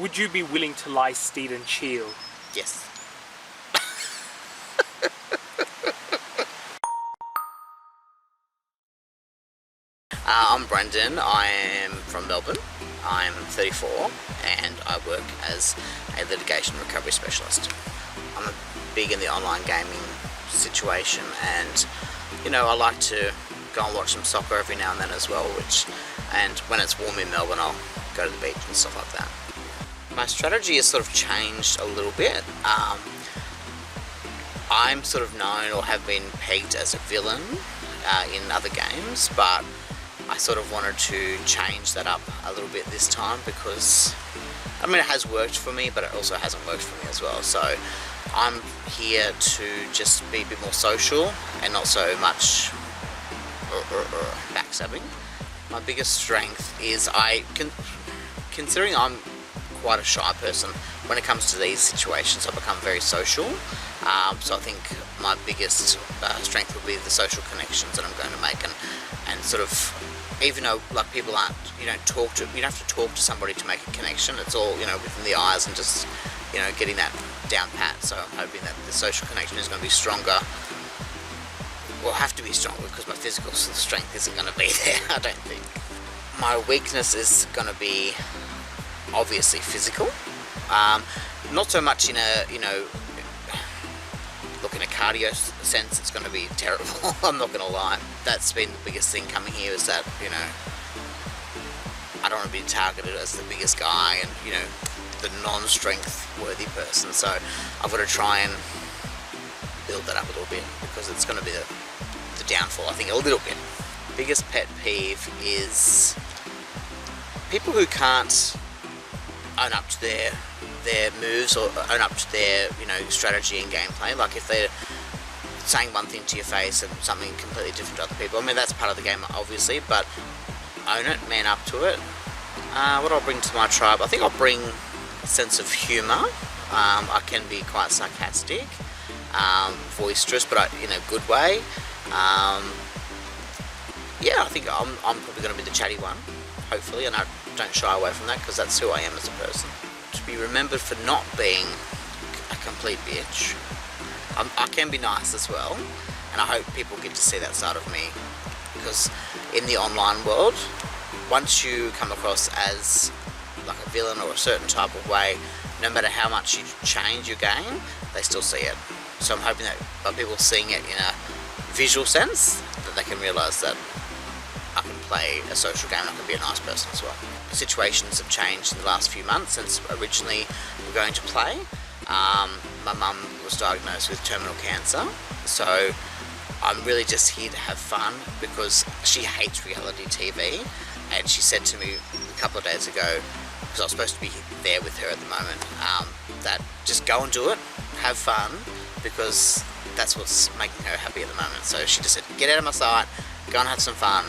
would you be willing to lie, steed and chill? Yes. I'm Brendan. I am from Melbourne. I'm 34 and I work as a litigation recovery specialist. I'm big in the online gaming situation, and you know, I like to go and watch some soccer every now and then as well, and when it's warm in Melbourne I'll go to the beach and stuff like that. My strategy has sort of changed a little bit. I'm sort of known or have been pegged as a villain in other games, but I sort of wanted to change that up a little bit this time because, I mean, it has worked for me, but it also hasn't worked for me as well. So I'm here to just be a bit more social and not so much backstabbing. My biggest strength is considering I'm quite a shy person, when it comes to these situations I become very social. So I think my biggest strength will be the social connections that I'm going to make, and sort of, even though like people aren't, you don't have to talk to somebody to make a connection. It's all, you know, within the eyes and just, you know, getting that down pat. So I'm hoping that the social connection is going to be stronger. Will have to be stronger because my physical strength isn't going to be there, I don't think. My weakness is going to be obviously physical. Not so much in a, you know, look, in a cardio sense it's going to be terrible. I'm not going to lie. That's been the biggest thing coming here, is that, you know, I don't want to be targeted as the biggest guy and, you know, the non-strength worthy person. So I've got to try and build that up a little bit, because it's going to be the downfall, I think, a little bit. Biggest pet peeve is people who can't own up to their moves or own up to their, you know, strategy and gameplay. Like if they're saying one thing to your face and something completely different to other people. I mean, that's part of the game obviously, but own it, man up to it. What I'll bring to my tribe, I think I'll bring a sense of humour. I can be quite sarcastic, boisterous, but in a good way. Yeah, I think I'm probably going to be the chatty one, hopefully, and I don't shy away from that because that's who I am as a person. To be remembered for not being a complete bitch. I can be nice as well, and I hope people get to see that side of me, because in the online world, once you come across as like a villain or a certain type of way, no matter how much you change your game, they still see it. So I'm hoping that by people seeing it in a visual sense, that they can realise that I can play a social game and I can be a nice person as well. Situations have changed in the last few months since originally we were going to play. My mum was diagnosed with terminal cancer, so I'm really just here to have fun, because she hates reality TV, and she said to me a couple of days ago, because I was supposed to be there with her at the moment, that just go and do it, have fun, because that's what's making her happy at the moment. So she just said, get out of my sight, go and have some fun,